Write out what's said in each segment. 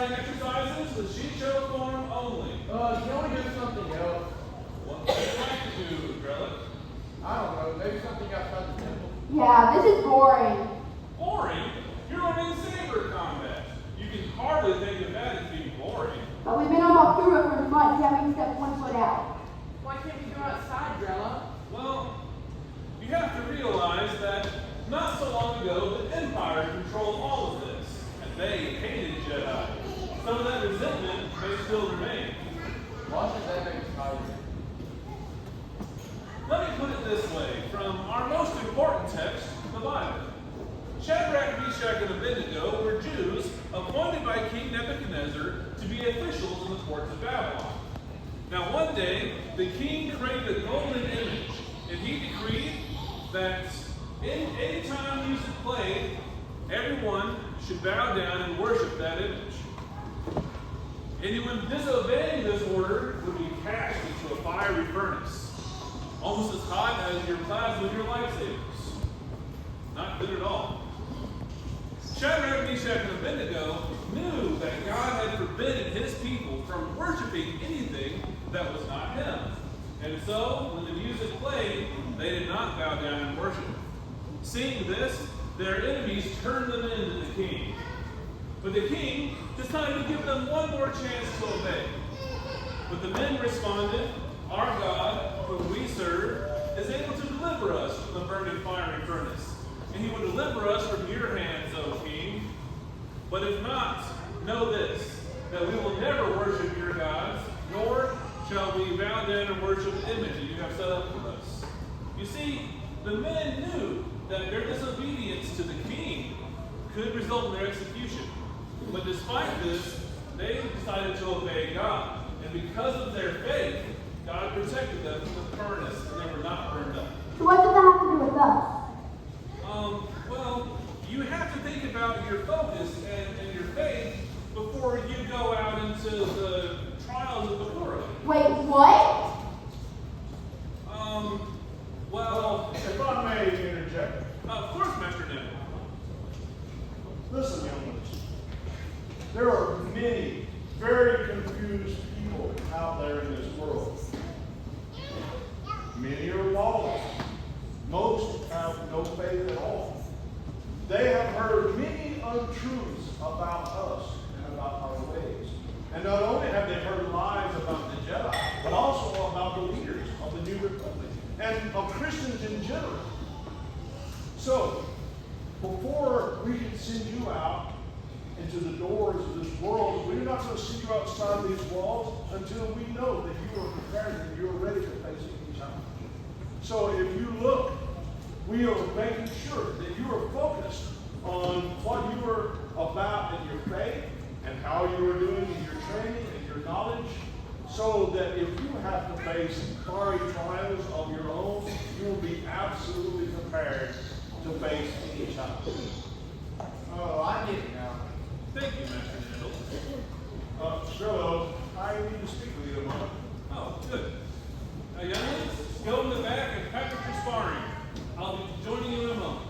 firing exercises with sheet show form only. Can we do something else? What would you like to do, Drelic? I don't know, maybe something outside the temple. Yeah, this is boring. Boring? You're running saber combat. You can hardly think of that as being boring. But we've been almost through it for months, haven't stepped 1 foot out. Why can't we go outside, Grello? Well, you have to realize that not so long ago, the Empire controlled all of this, and they hated Jedi. Some of that resentment may still remain. Why should that make us tired? Let me put it this way, from our most important text, the Bible. Shadrach, Meshach, and Abednego were Jews appointed by King Nebuchadnezzar to be officials in the courts of Babylon. Now one day, the king created a golden image, and he decreed that any time music played, everyone should bow down and worship that image. Anyone disobeying this order would be cast into a fiery furnace, almost as hot as your plasma with your lightsabers. Not good at all. Shadrach, Meshach, and Abednego knew that God had forbidden his people from worshiping anything that was not him. And so, when the music played, they did not bow down and worship. Seeing this, their enemies turned them in to the king. But the king decided to give them one more chance to obey. But the men responded, "Our God, whom we serve, is able to deliver us from the burning fiery furnace. And he will deliver us from your hands, O king. But if not, know this, that we will never worship your gods, nor shall we bow down and worship the image that you have set up for us." You see, the men knew that their disobedience to the king could result in their execution. But despite this, they decided to obey God. And because of their faith, God protected them from the furnace, and they were not burned up. So what does that have to do with us? Well, you have to think about your focus and your faith before you go out into the trials of the world. Wait, what? Well, If I may interject. of course, Master Nandle. Listen, young ones. There are many very confused people out there in this world. Many are lawless. Most have no faith at all. They have heard many untruths about us and about our ways. And not only have they heard lies about the Jedi, but also about the leaders of the New Republic and of Christians in general. So, before we can send you out into the doors of this world, we're not going to send you outside these walls until we know that you are prepared and you're ready to face any challenge. So if you look, we are making sure that you are focused on what you are about in your faith and how you are doing in your training and your knowledge, so that if you have to face fiery trials of your own, you will be absolutely prepared to face any challenge. Oh, I get it now. Thank you, Master Nandle. Grello, I need to speak with you a moment. Oh, good. Now, younglings, go in the back and practice your sparring. I'll be joining you in a moment.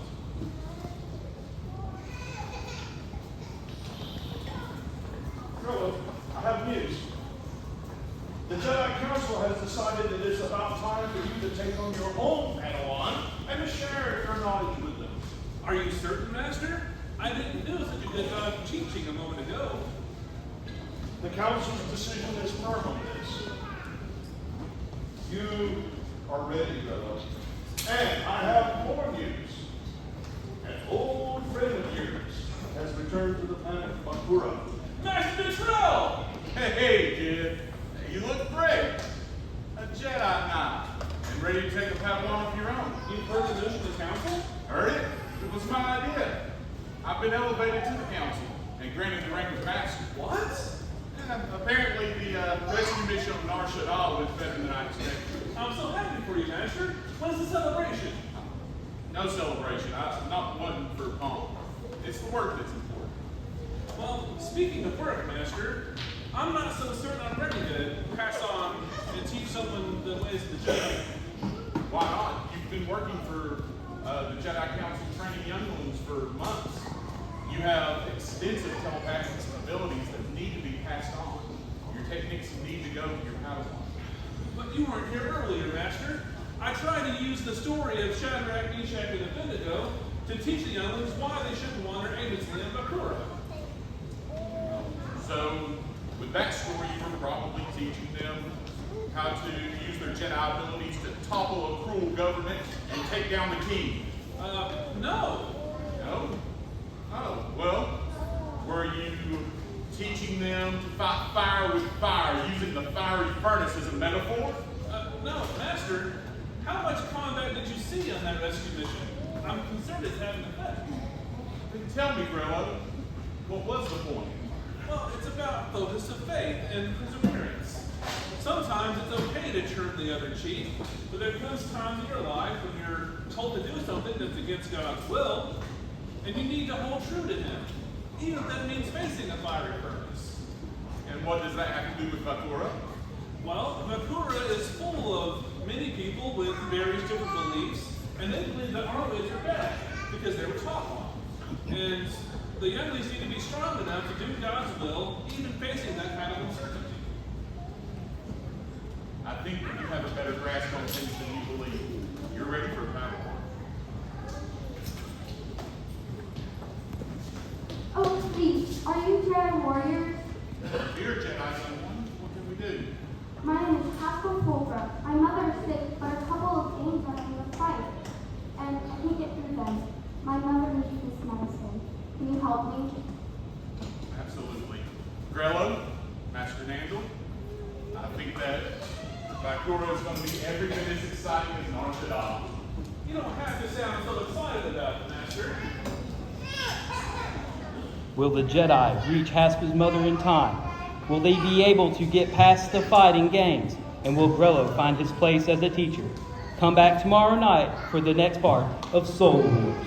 Grello, I have news. The Jedi Council has decided that it's about time for you to take on your own Padawan and to share your knowledge with them. Are you certain, Master? I didn't do such a good job teaching a moment ago. The Council's decision is firm on this. You are ready, Grello. And I have more news. An old friend of yours has returned to the planet Fulgra. Master Betrell! Hey, kid. You look great. A Jedi now. And ready to take a Padawan of your own. You've heard the news of the council? Heard it? It was my idea. I've been elevated to the council and granted the rank of master. What? And apparently the rescue mission on Nar Shaddaa went better than I expected. I'm so happy for you, Master. When's the celebration? No celebration. I'm not one for pomp. It's the work that's important. Well, speaking of work, Master, I'm not so certain I'm ready to pass on and teach someone the ways of the Jedi. Why not? You've been working for the Jedi Council training younglings for months. You have extensive telepathic abilities that need to picnics you need to go with your Padawan. But you weren't here earlier, Master. I tried to use the story of Shadrach, Meshach, and Abednego to teach the younglings why they shouldn't wander aimlessly in Bakura. So, with that story, you were probably teaching them how to use their Jedi abilities to topple a cruel government and take down the king. No. No? Oh, well, were you teaching them to fight fire with fire, using the fiery furnace as a metaphor? No, Master. How much combat did you see on that rescue mission? I'm concerned it's having an effect. Then tell me, Grello, what was the point? Well, it's about focus of faith and perseverance. Sometimes it's okay to turn the other cheek, but there comes times in your life when you're told to do something that's against God's will, and you need to hold true to Him, even if that means facing a fiery furnace. And what does that have to do with Bakura? Well, Bakura is full of many people with various different beliefs, and they believe that our ways are bad because they were taught wrong. And the younglings need to be strong enough to do God's will, even facing that kind of uncertainty. I think that you have a better grasp on things than you believe. You're ready for battle. Oh, please, are you Jedi warriors? Here, Jedi someone, what can we do? My name is Haspa Fulgra. My mother is sick, but a couple of games are in the fight, and I can't get through them. My mother needs this medicine. Can you help me? Absolutely. Grello, Master Nandle, I think that Bakura is going to be every bit as exciting as an Jedi. You don't have to sound so excited about it, Master. Will the Jedi reach Haspa's mother in time? Will they be able to get past the fighting games? And will Grello find his place as a teacher? Come back tomorrow night for the next part of Soul Wars.